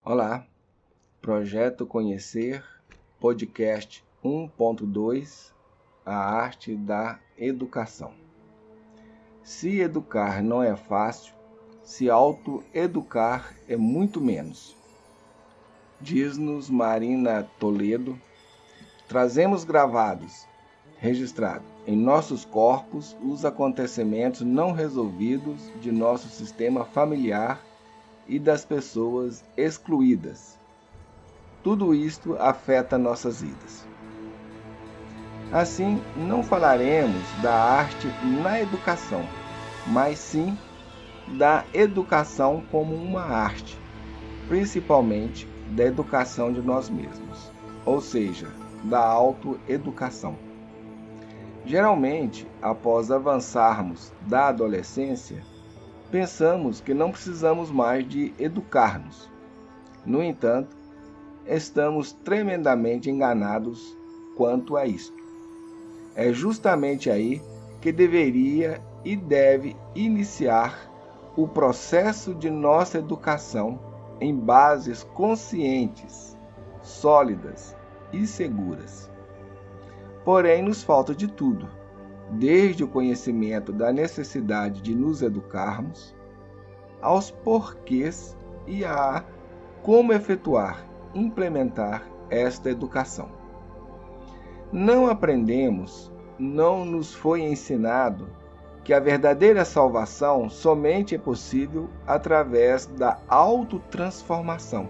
Olá, Projeto Conhecer, podcast 1.2, a arte da educação. Se educar não é fácil, se autoeducar é muito menos. Diz-nos Marina Toledo, trazemos gravados, registrados em nossos corpos os acontecimentos não resolvidos de nosso sistema familiar e das pessoas excluídas. Tudo isto afeta nossas vidas. Assim, não falaremos da arte na educação, mas sim da educação como uma arte, principalmente da educação de nós mesmos, ou seja, da autoeducação. Geralmente, após avançarmos da adolescência, pensamos que não precisamos mais de educar-nos. No entanto, estamos tremendamente enganados quanto a isto. É justamente aí que deveria e deve iniciar o processo de nossa educação em bases conscientes, sólidas e seguras. Porém, nos falta de tudo. Desde o conhecimento da necessidade de nos educarmos, aos porquês e a como efetuar, implementar esta educação. Não aprendemos, não nos foi ensinado que a verdadeira salvação somente é possível através da autotransformação,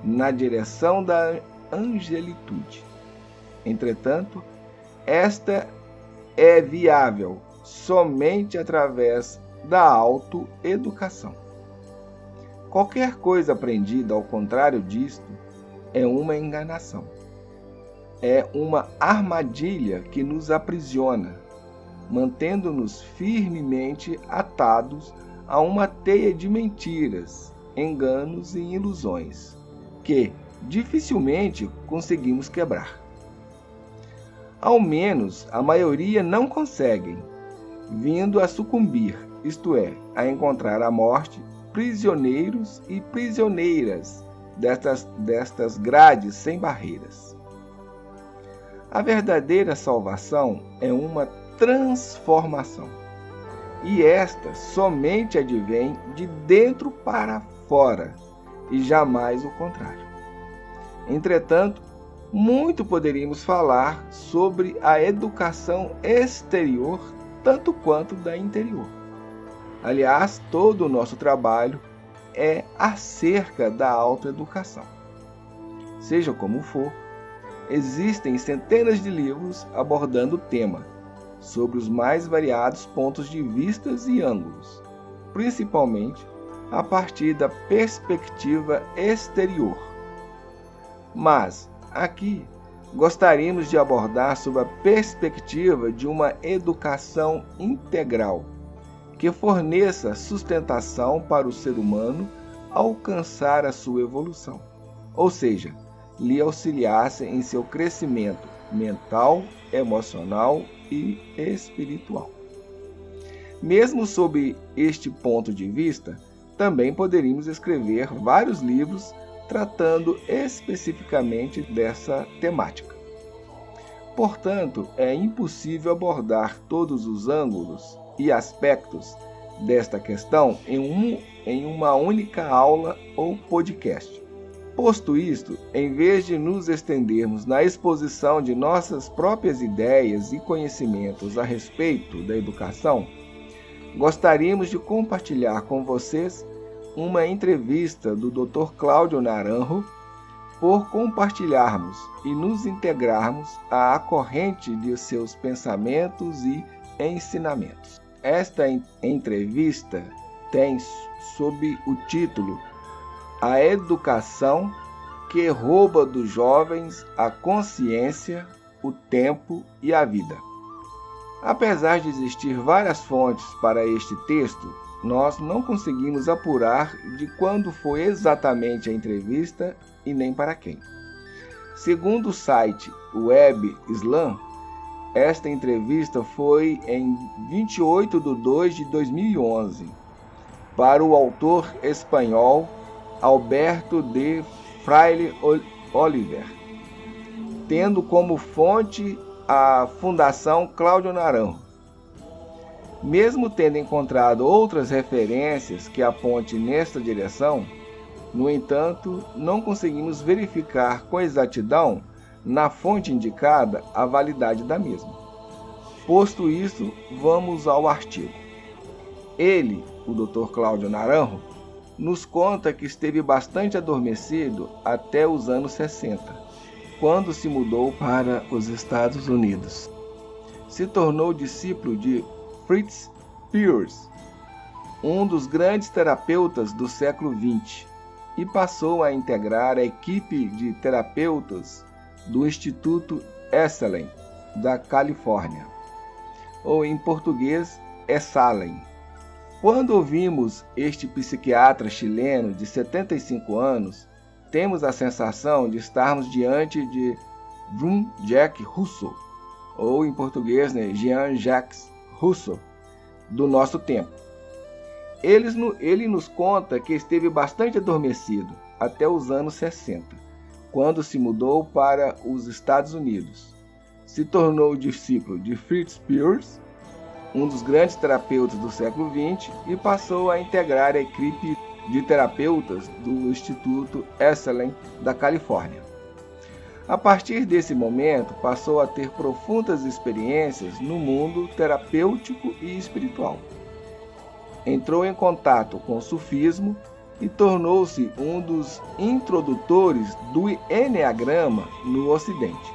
na direção da angelitude. Entretanto, esta é viável somente através da autoeducação. Qualquer coisa aprendida ao contrário disto é uma enganação. É uma armadilha que nos aprisiona, mantendo-nos firmemente atados a uma teia de mentiras, enganos e ilusões, que dificilmente conseguimos quebrar. Ao menos a maioria não conseguem, vindo a sucumbir, isto é, a encontrar a morte, prisioneiros e prisioneiras destas grades sem barreiras. A verdadeira salvação é uma transformação, e esta somente advém de dentro para fora, e jamais o contrário. Entretanto, muito poderíamos falar sobre a educação exterior tanto quanto da interior. Aliás, todo o nosso trabalho é acerca da autoeducação. Seja como for, existem centenas de livros abordando o tema, sobre os mais variados pontos de vista e ângulos, principalmente a partir da perspectiva exterior. Mas, aqui, gostaríamos de abordar sob a perspectiva de uma educação integral, que forneça sustentação para o ser humano alcançar a sua evolução, ou seja, lhe auxiliasse em seu crescimento mental, emocional e espiritual. Mesmo sob este ponto de vista, também poderíamos escrever vários livros tratando especificamente dessa temática. Portanto, é impossível abordar todos os ângulos e aspectos desta questão em uma única aula ou podcast. Posto isto, em vez de nos estendermos na exposição de nossas próprias ideias e conhecimentos a respeito da educação, gostaríamos de compartilhar com vocês uma entrevista do Dr. Cláudio Naranjo, por compartilharmos e nos integrarmos à corrente de seus pensamentos e ensinamentos. Esta entrevista tem sob o título A Educação que rouba dos jovens a consciência, o tempo e a vida. Apesar de existir várias fontes para este texto, nós não conseguimos apurar de quando foi exatamente a entrevista e nem para quem. Segundo o site Web Slam, esta entrevista foi em 28 de 2 de 2011 para o autor espanhol Alberto de Fraile Oliver, tendo como fonte a Fundação Cláudio Naranjo. Mesmo tendo encontrado outras referências que apontem nesta direção, no entanto, não conseguimos verificar com exatidão na fonte indicada a validade da mesma. Posto isso, vamos ao artigo. Ele, o Dr. Cláudio Naranjo, nos conta que esteve bastante adormecido até os anos 60, quando se mudou para os Estados Unidos. Se tornou discípulo de Fritz Perls, um dos grandes terapeutas do século XX, e passou a integrar a equipe de terapeutas do Instituto Esalen, da Califórnia, ou em português, Esalen. Quando ouvimos este psiquiatra chileno de 75 anos, temos a sensação de estarmos diante de Jean-Jacques Rousseau, ou em português, Jean-Jacques Rousseau, do nosso tempo. Ele nos conta que esteve bastante adormecido até os anos 60, quando se mudou para os Estados Unidos. Se tornou discípulo de Fritz Perls, um dos grandes terapeutas do século XX, e passou a integrar a equipe de terapeutas do Instituto Esalen da Califórnia. A partir desse momento, passou a ter profundas experiências no mundo terapêutico e espiritual. Entrou em contato com o sufismo e tornou-se um dos introdutores do Enneagrama no Ocidente.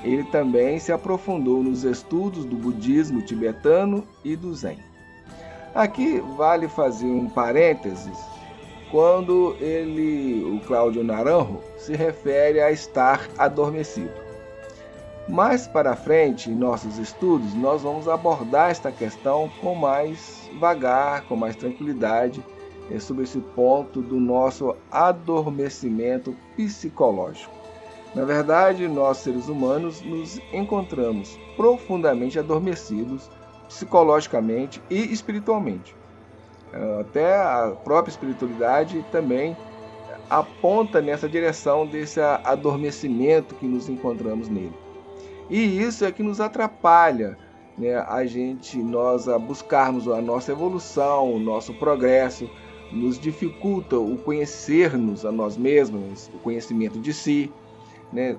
Ele também se aprofundou nos estudos do budismo tibetano e do Zen. Aqui vale fazer um parênteses quando o Cláudio Naranjo, se refere a estar adormecido. Mais para frente, em nossos estudos, nós vamos abordar esta questão com mais vagar, com mais tranquilidade, sobre esse ponto do nosso adormecimento psicológico. Na verdade, nós seres humanos nos encontramos profundamente adormecidos psicologicamente e espiritualmente. Até a própria espiritualidade também aponta nessa direção desse adormecimento que nos encontramos nele. E isso é que nos atrapalha, nós a buscarmos a nossa evolução, o nosso progresso, nos dificulta o conhecermos a nós mesmos, o conhecimento de si,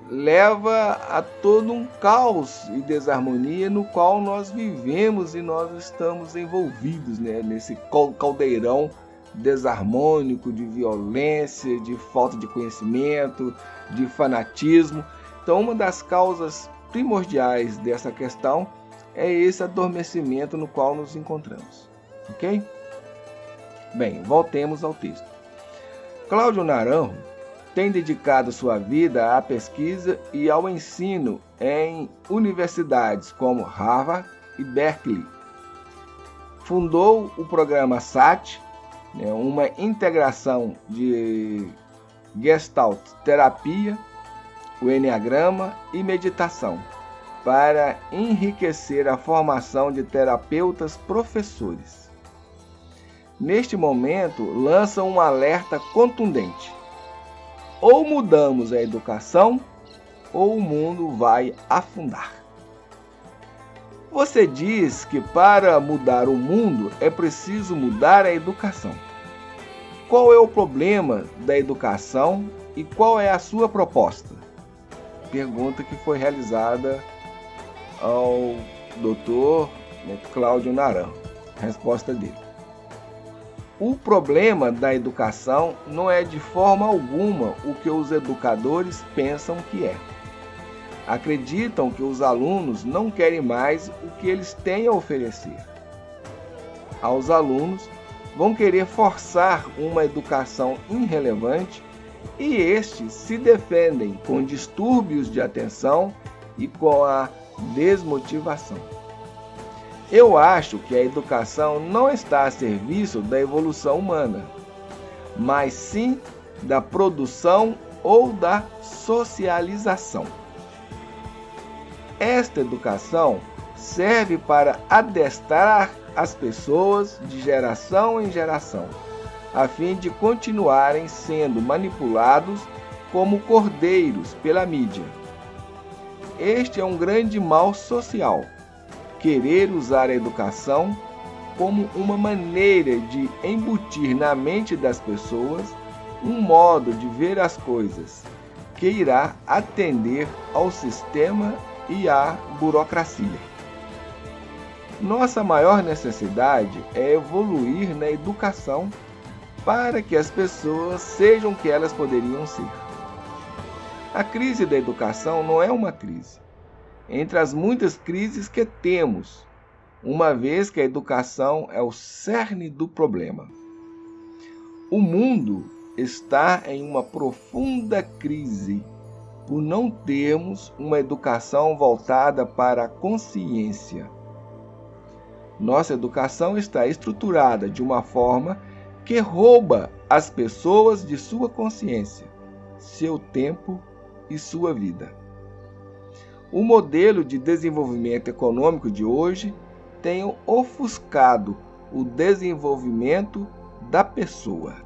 leva a todo um caos e desarmonia no qual nós vivemos e nós estamos envolvidos, nesse caldeirão desarmônico de violência, de falta de conhecimento, de fanatismo. Então, uma das causas primordiais dessa questão é esse adormecimento no qual nos encontramos. Ok? Bem, voltemos ao texto. Cláudio Naranjo tem dedicado sua vida à pesquisa e ao ensino em universidades como Harvard e Berkeley. Fundou o programa SAT, uma integração de Gestalt terapia, o Enneagrama e meditação, para enriquecer a formação de terapeutas professores. Neste momento, lança um alerta contundente. Ou mudamos a educação, ou o mundo vai afundar. Você diz que para mudar o mundo é preciso mudar a educação. Qual é o problema da educação e qual é a sua proposta? Pergunta que foi realizada ao Dr. Cláudio Naranjo. Resposta dele. O problema da educação não é de forma alguma o que os educadores pensam que é. Acreditam que os alunos não querem mais o que eles têm a oferecer. Aos alunos vão querer forçar uma educação irrelevante e estes se defendem com distúrbios de atenção e com a desmotivação. Eu acho que a educação não está a serviço da evolução humana, mas sim da produção ou da socialização. Esta educação serve para adestrar as pessoas de geração em geração, a fim de continuarem sendo manipulados como cordeiros pela mídia. Este é um grande mal social, querer usar a educação como uma maneira de embutir na mente das pessoas um modo de ver as coisas que irá atender ao sistema e à burocracia. Nossa maior necessidade é evoluir na educação para que as pessoas sejam o que elas poderiam ser. A crise da educação não é uma crise, entre as muitas crises que temos, uma vez que a educação é o cerne do problema. O mundo está em uma profunda crise por não termos uma educação voltada para a consciência. Nossa educação está estruturada de uma forma que rouba as pessoas de sua consciência, seu tempo e sua vida. O modelo de desenvolvimento econômico de hoje tem ofuscado o desenvolvimento da pessoa.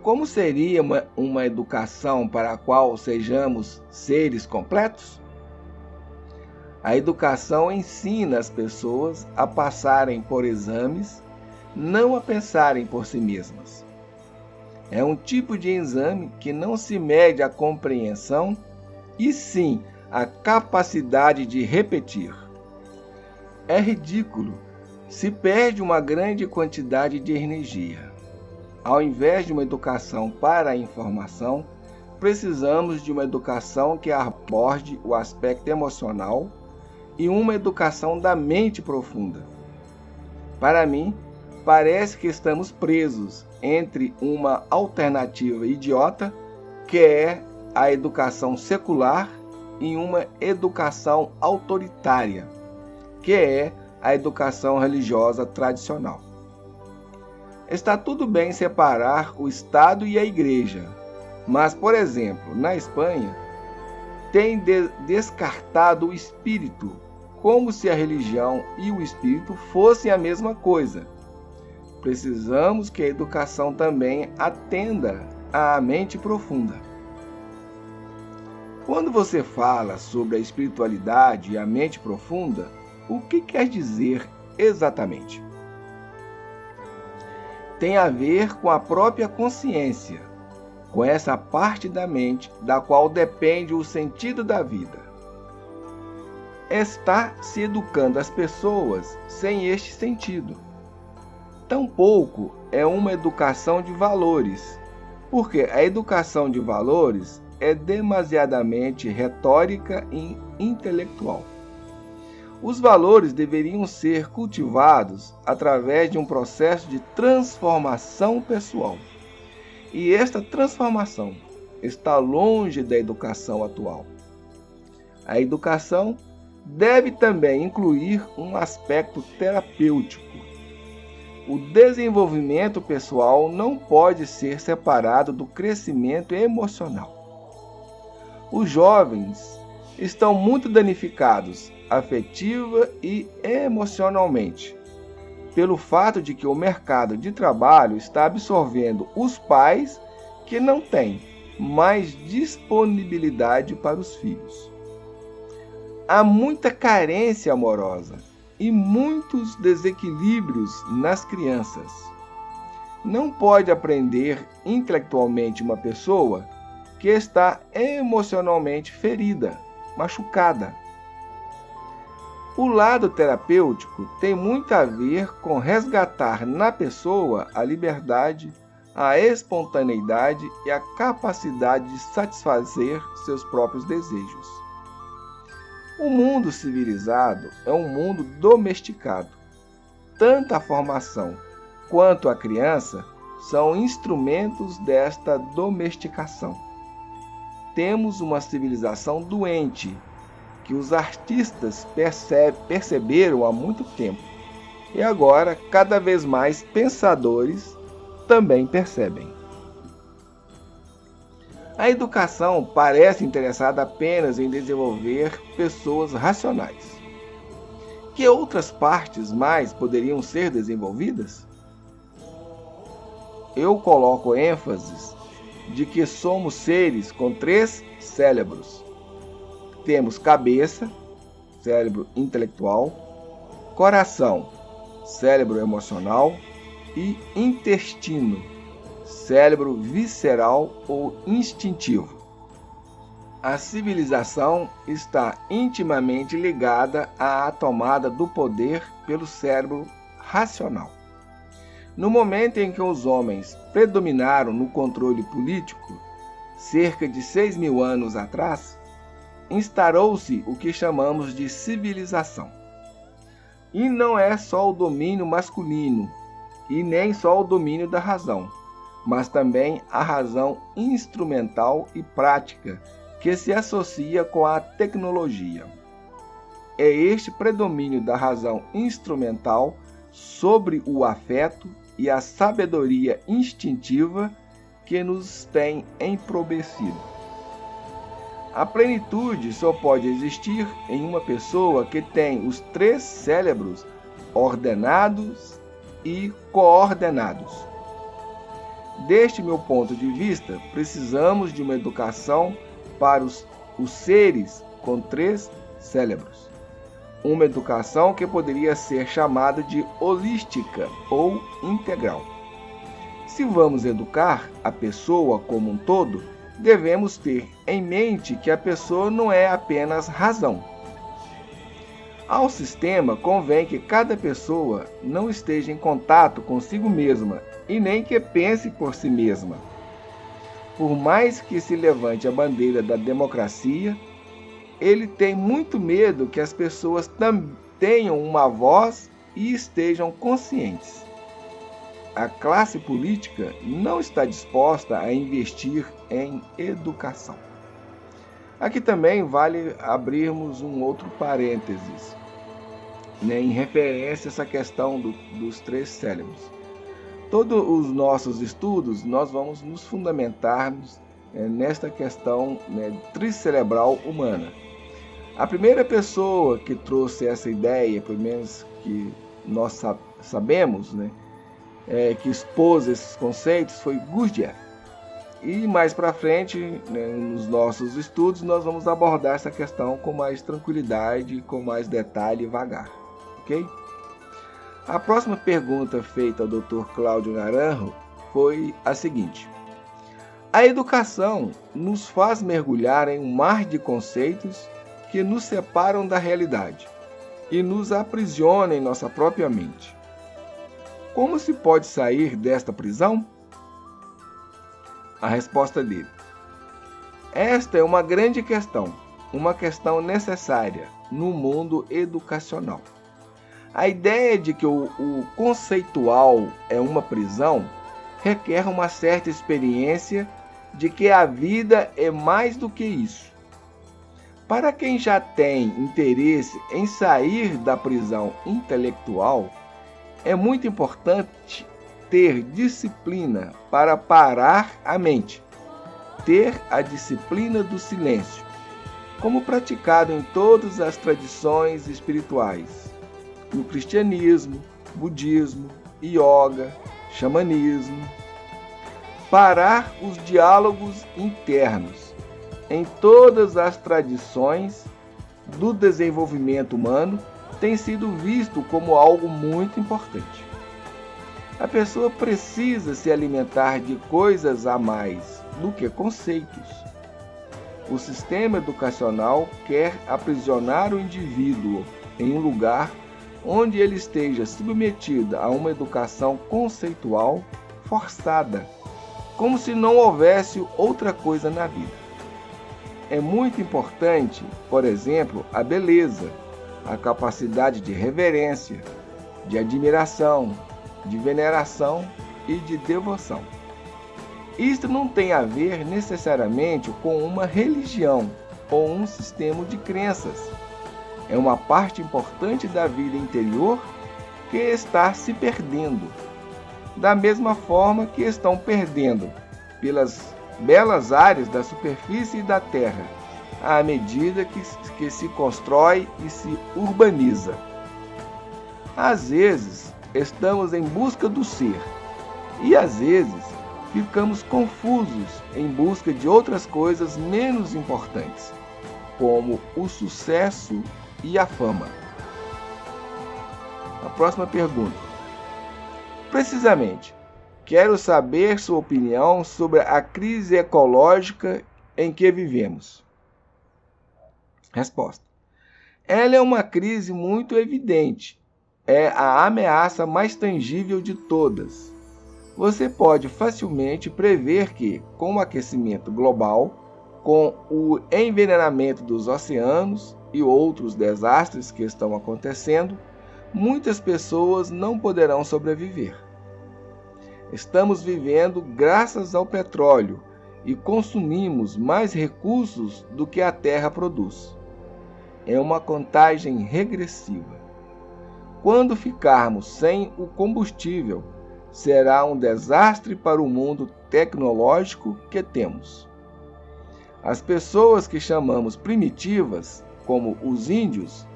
Como seria uma educação para a qual sejamos seres completos? A educação ensina as pessoas a passarem por exames, não a pensarem por si mesmas. É um tipo de exame que não se mede a compreensão, e sim a capacidade de repetir. É ridículo, se perde uma grande quantidade de energia. Ao invés de uma educação para a informação, precisamos de uma educação que aborde o aspecto emocional e uma educação da mente profunda. Para mim, parece que estamos presos entre uma alternativa idiota, que é a educação secular, e uma educação autoritária, que é a educação religiosa tradicional. Está tudo bem separar o Estado e a Igreja, mas, por exemplo, na Espanha, tem descartado o espírito, como se a religião e o espírito fossem a mesma coisa. Precisamos que a educação também atenda à mente profunda. Quando você fala sobre a espiritualidade e a mente profunda, o que quer dizer exatamente? Tem a ver com a própria consciência, com essa parte da mente da qual depende o sentido da vida. Está se educando as pessoas sem este sentido. Tampouco é uma educação de valores, porque a educação de valores é demasiadamente retórica e intelectual. Os valores deveriam ser cultivados através de um processo de transformação pessoal. E esta transformação está longe da educação atual. A educação deve também incluir um aspecto terapêutico. O desenvolvimento pessoal não pode ser separado do crescimento emocional. Os jovens estão muito danificados afetiva e emocionalmente, pelo fato de que o mercado de trabalho está absorvendo os pais que não têm mais disponibilidade para os filhos. Há muita carência amorosa e muitos desequilíbrios nas crianças. Não pode aprender intelectualmente uma pessoa que está emocionalmente ferida, machucada. O lado terapêutico tem muito a ver com resgatar na pessoa a liberdade, a espontaneidade e a capacidade de satisfazer seus próprios desejos. O mundo civilizado é um mundo domesticado. Tanto a formação quanto a criança são instrumentos desta domesticação. Temos uma civilização doente, que os artistas perceberam há muito tempo, e agora cada vez mais pensadores também percebem. A educação parece interessada apenas em desenvolver pessoas racionais. Que outras partes mais poderiam ser desenvolvidas? eu coloco ênfase de que somos seres com 3 cérebros. Temos cabeça, cérebro intelectual, coração, cérebro emocional e intestino, cérebro visceral ou instintivo. A civilização está intimamente ligada à tomada do poder pelo cérebro racional. No momento em que os homens predominaram no controle político, cerca de 6.000 anos atrás, instaurou-se o que chamamos de civilização. E não é só o domínio masculino, e nem só o domínio da razão, mas também a razão instrumental e prática que se associa com a tecnologia. É este predomínio da razão instrumental sobre o afeto e a sabedoria instintiva que nos tem empobrecido. A plenitude só pode existir em uma pessoa que tem os 3 cérebros ordenados e coordenados. Deste meu ponto de vista, precisamos de uma educação para os seres com 3 cérebros. Uma educação que poderia ser chamada de holística ou integral. Se vamos educar a pessoa como um todo, devemos ter em mente que a pessoa não é apenas razão. Ao sistema convém que cada pessoa não esteja em contato consigo mesma e nem que pense por si mesma. Por mais que se levante a bandeira da democracia, ele tem muito medo que as pessoas tenham uma voz e estejam conscientes. A classe política não está disposta a investir em educação. Aqui também vale abrirmos um outro parênteses, em referência a essa questão dos 3 cérebros. Todos os nossos estudos, nós vamos nos fundamentarmos nesta questão tricerebral humana. A primeira pessoa que trouxe essa ideia, pelo menos que nós sabemos, que expôs esses conceitos, foi Gurdjieff. E mais para frente, nos nossos estudos, nós vamos abordar essa questão com mais tranquilidade, com mais detalhe e vagar. Ok? A próxima pergunta feita ao Dr. Cláudio Naranjo foi a seguinte: a educação nos faz mergulhar em um mar de conceitos que nos separam da realidade e nos aprisionam em nossa própria mente. Como se pode sair desta prisão? A resposta dele: esta é uma grande questão, uma questão necessária no mundo educacional. A ideia de que o conceitual é uma prisão requer uma certa experiência de que a vida é mais do que isso. Para quem já tem interesse em sair da prisão intelectual, é muito importante ter disciplina para parar a mente, ter a disciplina do silêncio, como praticado em todas as tradições espirituais, no cristianismo, budismo, yoga, xamanismo. Parar os diálogos internos em todas as tradições do desenvolvimento humano tem sido visto como algo muito importante. A pessoa precisa se alimentar de coisas a mais do que conceitos. O sistema educacional quer aprisionar o indivíduo em um lugar onde ele esteja submetido a uma educação conceitual forçada, como se não houvesse outra coisa na vida. É muito importante, por exemplo, a beleza, a capacidade de reverência, de admiração, de veneração e de devoção. Isto não tem a ver necessariamente com uma religião ou um sistema de crenças. É uma parte importante da vida interior que está se perdendo, da mesma forma que estão perdendo pelas belas áreas da superfície e da terra, à medida que se constrói e se urbaniza. Às vezes, estamos em busca do ser, e às vezes ficamos confusos em busca de outras coisas menos importantes, como o sucesso e a fama. A próxima pergunta. Precisamente, quero saber sua opinião sobre a crise ecológica em que vivemos. Resposta. Ela é uma crise muito evidente. É a ameaça mais tangível de todas. Você pode facilmente prever que, com o aquecimento global, com o envenenamento dos oceanos e outros desastres que estão acontecendo, muitas pessoas não poderão sobreviver. Estamos vivendo graças ao petróleo e consumimos mais recursos do que a Terra produz. É uma contagem regressiva. Quando ficarmos sem o combustível, será um desastre para o mundo tecnológico que temos. As pessoas que chamamos primitivas, como os índios,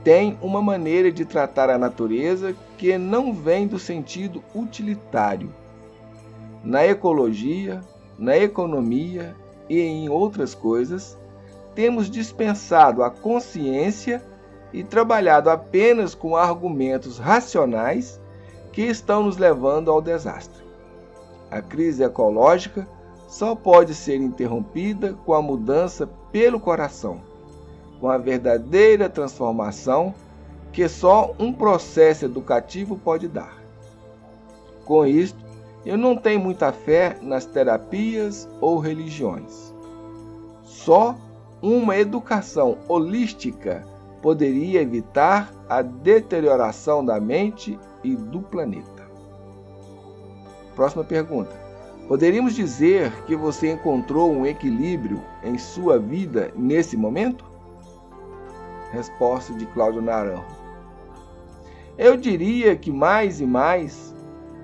têm uma maneira de tratar a natureza que não vem do sentido utilitário. Na ecologia, na economia e em outras coisas, temos dispensado a consciência e trabalhado apenas com argumentos racionais que estão nos levando ao desastre. A crise ecológica só pode ser interrompida com a mudança pelo coração, com a verdadeira transformação que só um processo educativo pode dar. Com isto, eu não tenho muita fé nas terapias ou religiões. Só uma educação holística poderia evitar a deterioração da mente e do planeta. Próxima pergunta. Poderíamos dizer que você encontrou um equilíbrio em sua vida nesse momento? Resposta de Cláudio Naranjo. Eu diria que mais e mais,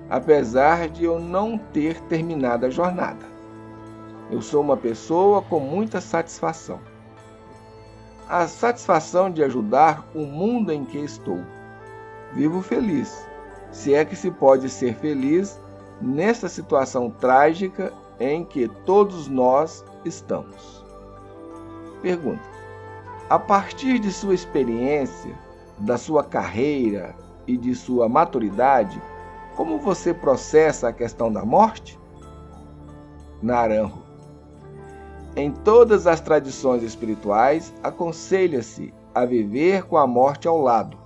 apesar de eu não ter terminado a jornada. Eu sou uma pessoa com muita satisfação. A satisfação de ajudar o mundo em que estou. Vivo feliz, se é que se pode ser feliz nesta situação trágica em que todos nós estamos. Pergunta. A partir de sua experiência, da sua carreira e de sua maturidade, como você processa a questão da morte? Naranjo. Em todas as tradições espirituais, aconselha-se a viver com a morte ao lado.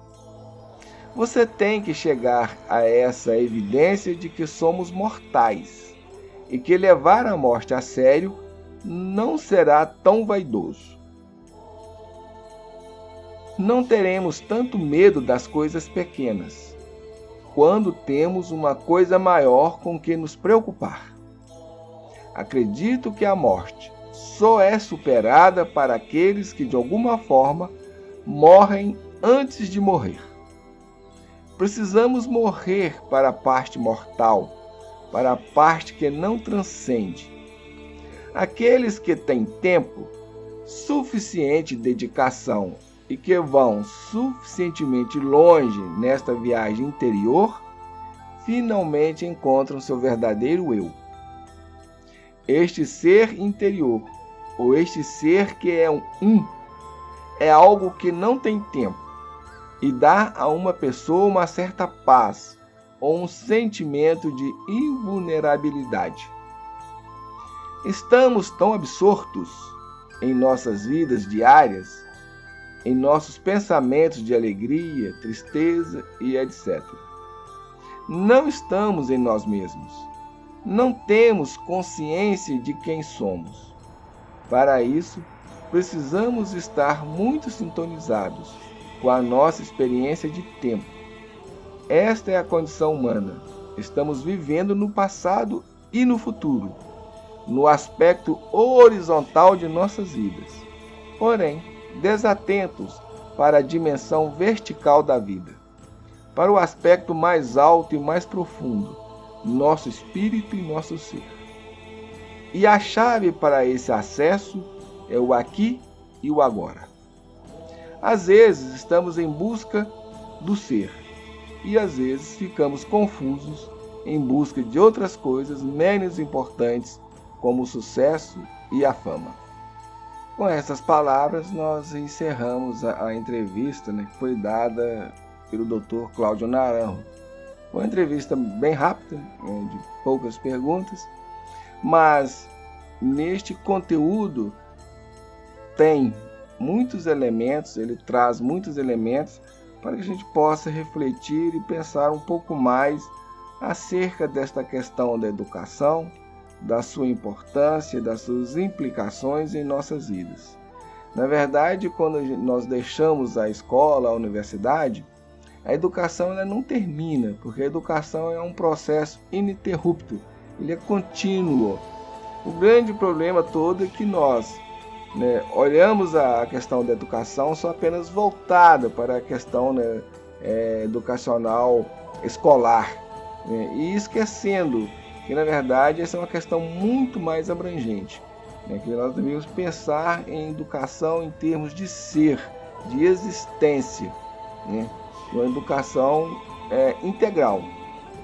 Você tem que chegar a essa evidência de que somos mortais e que levar a morte a sério não será tão vaidoso. Não teremos tanto medo das coisas pequenas, quando temos uma coisa maior com que nos preocupar. Acredito que a morte só é superada para aqueles que, de alguma forma, morrem antes de morrer. Precisamos morrer para a parte mortal, para a parte que não transcende. Aqueles que têm tempo, suficiente dedicação e que vão suficientemente longe nesta viagem interior, finalmente encontram seu verdadeiro eu. Este ser interior, ou este ser que é é algo que não tem tempo e dá a uma pessoa uma certa paz ou um sentimento de invulnerabilidade. Estamos tão absortos em nossas vidas diárias, em nossos pensamentos de alegria, tristeza e etc. Não estamos em nós mesmos. Não temos consciência de quem somos. Para isso, precisamos estar muito sintonizados com a nossa experiência de tempo. Esta é a condição humana. Estamos vivendo no passado e no futuro, no aspecto horizontal de nossas vidas. Porém, desatentos para a dimensão vertical da vida, para o aspecto mais alto e mais profundo, nosso espírito e nosso ser. E a chave para esse acesso é o aqui e o agora. Às vezes estamos em busca do ser e às vezes ficamos confusos em busca de outras coisas menos importantes, como o sucesso e a fama. Com essas palavras, nós encerramos a entrevista, que foi dada pelo Dr. Cláudio Naranjo. Foi uma entrevista bem rápida, de poucas perguntas, mas neste conteúdo tem muitos elementos, ele traz muitos elementos para que a gente possa refletir e pensar um pouco mais acerca desta questão da educação, da sua importância, das suas implicações em nossas vidas. Na verdade, quando nós deixamos a escola, a universidade, a educação ela não termina, porque a educação é um processo ininterrupto, ele é contínuo. O grande problema todo é que nós olhamos a questão da educação só apenas voltada para a questão educacional escolar, e esquecendo que, na verdade, essa é uma questão muito mais abrangente, que nós devemos pensar em educação em termos de ser, de existência, uma educação integral.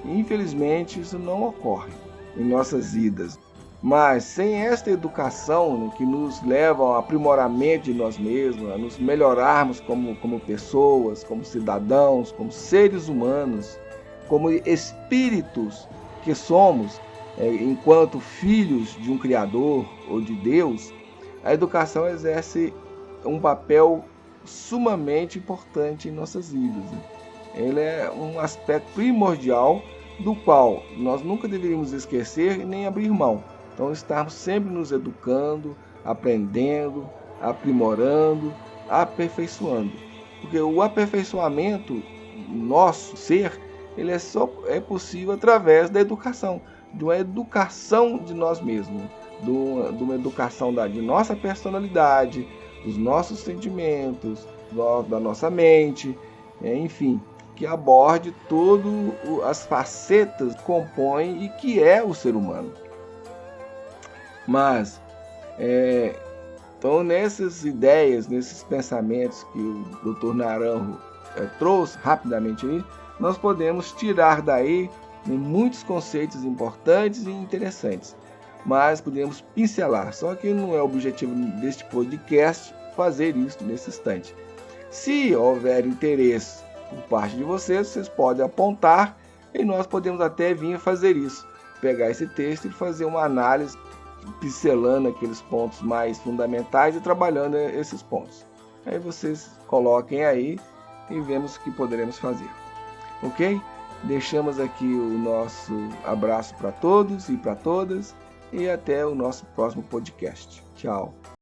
E, infelizmente, isso não ocorre em nossas vidas. Mas sem esta educação que nos leva ao aprimoramento de nós mesmos, a nos melhorarmos como pessoas, como cidadãos, como seres humanos, como espíritos que somos, enquanto filhos de um Criador ou de Deus, a educação exerce um papel sumamente importante em nossas vidas. Ele é um aspecto primordial do qual nós nunca deveríamos esquecer nem abrir mão. Então, estarmos sempre nos educando, aprendendo, aprimorando, aperfeiçoando. Porque o aperfeiçoamento nosso ser, ele é possível através da educação, de uma educação de nós mesmos, de uma educação de nossa personalidade, dos nossos sentimentos, da nossa mente, enfim, que aborde todas as facetas que compõem e que é o ser humano. Mas, então, nessas ideias, nesses pensamentos que o Dr. Naranjo trouxe rapidamente aí, nós podemos tirar daí muitos conceitos importantes e interessantes, mas podemos pincelar. Só que não é o objetivo deste podcast fazer isso nesse instante. Se houver interesse por parte de vocês, vocês podem apontar e nós podemos até vir fazer isso, pegar esse texto e fazer uma análise, pincelando aqueles pontos mais fundamentais e trabalhando esses pontos. Aí vocês coloquem aí e vemos o que poderemos fazer. Ok? Deixamos aqui o nosso abraço para todos e para todas e até o nosso próximo podcast. Tchau!